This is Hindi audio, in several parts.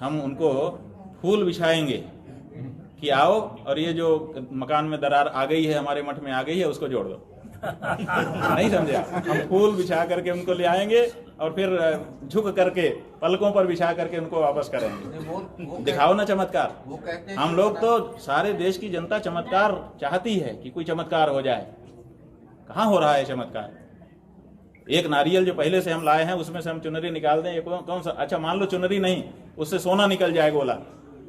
हम उनको फूल बिछाएंगे कि आओ और ये जो मकान में दरार आ गई है, हमारे मठ में आ गई है, उसको जोड़ दो। नहीं समझे? हम फूल बिछा करके उनको ले आएंगे और फिर झुक करके पलकों पर बिछा करके उनको वापस करेंगे। दिखाओ ना चमत्कार। हम लोग तो सारे देश की जनता चमत्कार चाहती है कि कोई चमत्कार हो जाए। कहाँ हो रहा है चमत्कार? एक नारियल जो पहले से हम लाए हैं उसमें से हम चुनरी निकाल दें, ये कौन सा? अच्छा मान लो चुनरी नहीं, उससे सोना निकल जाए गोला,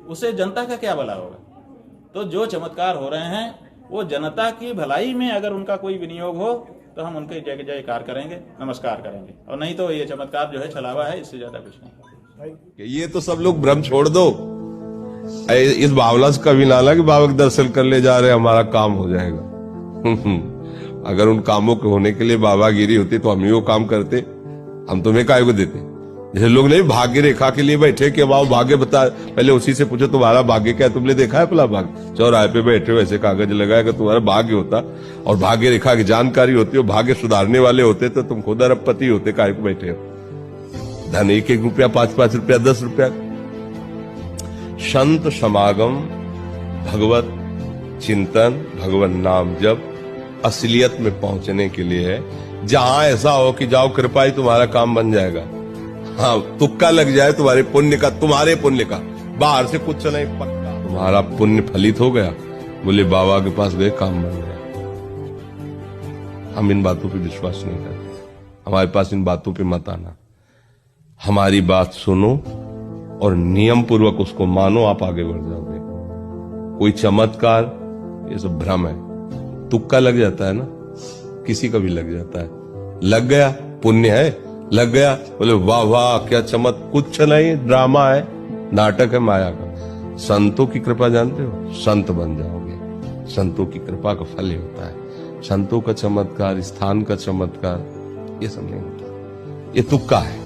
उससे जनता का क्या भला होगा? तो जो चमत्कार हो रहे हैं वो जनता की भलाई में अगर उनका कोई विनियोग हो तो हम उनके जय जयकार करेंगे, नमस्कार करेंगे, और नहीं तो ये चमत्कार जो है छलावा है, इससे ज्यादा कुछ नहीं। ये तो सब लोग भ्रम छोड़ दो। इस भावना से कभी ना कि बाबा के दर्शन कर ले जा रहे हमारा काम हो जाएगा। अगर उन कामों के होने के लिए बाबागिरी होती तो हम ही वो काम करते, हम तुम्हें काय को देते। जैसे लोग नहीं भाग्य रेखा के लिए बैठे कि अब भाग्य बता, पहले उसी से पूछो तुम्हारा भाग्य क्या है, तुमने देखा है पला भाग्य? चौराहे पे बैठे हो ऐसे कागज लगाया कि तुम्हारा भाग्य होता और भाग्य रेखा की जानकारी होती हो, भाग्य सुधारने वाले होते तो तुम खुद अरबपति होते, काय को बैठे हो? धन 1-1 रुपया, 5-5 रुपया, 10 रुपया। संत समागम, भगवत चिंतन, भगवत नाम जब असलियत में पहुंचने के लिए है, जहां ऐसा हो कि जाओ कृपा ही तुम्हारा काम बन जाएगा। हाँ, तुक्का लग जाए तुम्हारे पुण्य का, तुम्हारे पुण्य का, बाहर से कुछ नहीं पक्का। तुम्हारा पुण्य फलित हो गया, बोले बाबा के पास गए, काम बन गया। हम इन बातों पे विश्वास नहीं करते, हमारे पास इन बातों पे मत आना। हमारी बात सुनो और नियम पूर्वक उसको मानो, आप आगे बढ़ जाओगे। कोई चमत्कार, ये सब भ्रम है। तुक्का लग जाता है ना, किसी का भी लग जाता है, लग गया पुण्य है, लग गया बोले वाह वाह क्या चमत्कार। कुछ नहीं, ड्रामा है, नाटक है माया का। संतों की कृपा जानते हो, संत बन जाओगे। संतों की कृपा का फल ही होता है। संतों का चमत्कार, स्थान का चमत्कार, ये सब नहीं होता, ये तुक्का है,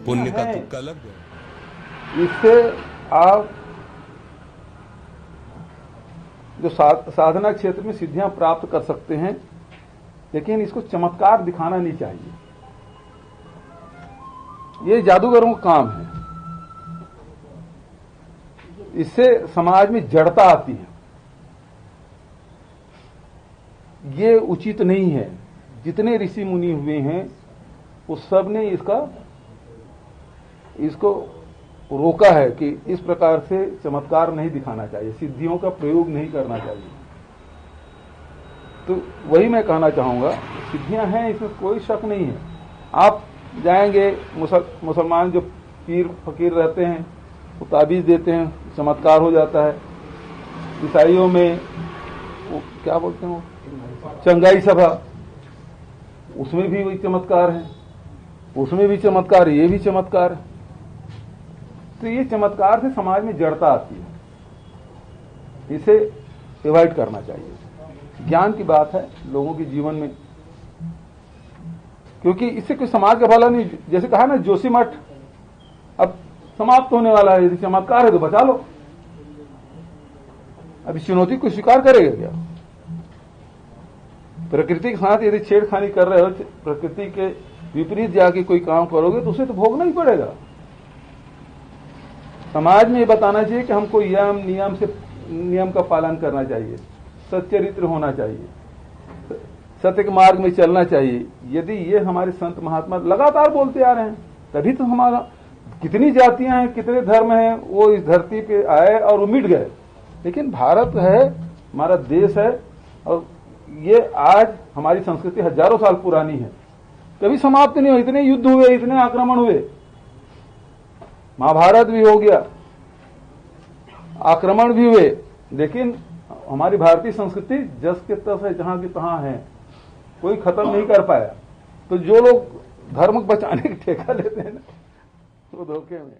पुण्य का तुक्का लग गया। इससे आप जो साधना क्षेत्र में सिद्धियां प्राप्त कर सकते हैं, लेकिन इसको चमत्कार दिखाना नहीं चाहिए। ये जादूगरों का काम है, इससे समाज में जड़ता आती है, ये उचित नहीं है। जितने ऋषि मुनि हुए हैं वो सब ने इसको रोका है कि इस प्रकार से चमत्कार नहीं दिखाना चाहिए, सिद्धियों का प्रयोग नहीं करना चाहिए। तो वही मैं कहना चाहूंगा, सिद्धियां हैं, इसमें कोई शक नहीं है। आप जाएंगे, मुसलमान जो पीर फकीर रहते हैं वो ताबीज देते हैं, चमत्कार हो जाता है। ईसाइयों में वो क्या बोलते हैं, वो चंगाई सभा, उसमें भी वही चमत्कार है, उसमें भी चमत्कार है, ये भी चमत्कार है। तो ये चमत्कार से समाज में जड़ता आती है, इसे अवॉइड करना चाहिए। ज्ञान की बात है लोगों के जीवन में, क्योंकि इससे कोई समाज का भला नहीं। जैसे कहा ना, जोशी मठ अब समाप्त होने वाला है, यदि चमत्कार है तो बचा लो। अब इस चुनौती को स्वीकार करेगा क्या? प्रकृति के साथ यदि छेड़खानी कर रहे हो, प्रकृति के विपरीत जाके कोई काम करोगे तो उसे तो भोगना ही पड़ेगा। समाज में ये बताना चाहिए कि हमको नियम का पालन करना चाहिए, सच्चरित्र होना चाहिए, सत्य के मार्ग में चलना चाहिए। यदि ये हमारे संत महात्मा लगातार बोलते आ रहे हैं, तभी तो हमारा कितनी जातियां हैं, कितने धर्म हैं, वो इस धरती पे आए और वो मिट गए। लेकिन भारत है, हमारा देश है, और ये आज हमारी संस्कृति हजारों साल पुरानी है, कभी समाप्त नहीं हुई। इतने युद्ध हुए, इतने आक्रमण हुए, महाभारत भी हो गया, आक्रमण भी हुए, लेकिन हमारी भारतीय संस्कृति जस के तस है, जहां की तहां है, कोई खत्म नहीं कर पाया। तो जो लोग धर्म बचाने की ठेका लेते हैं ना, वो धोखे में।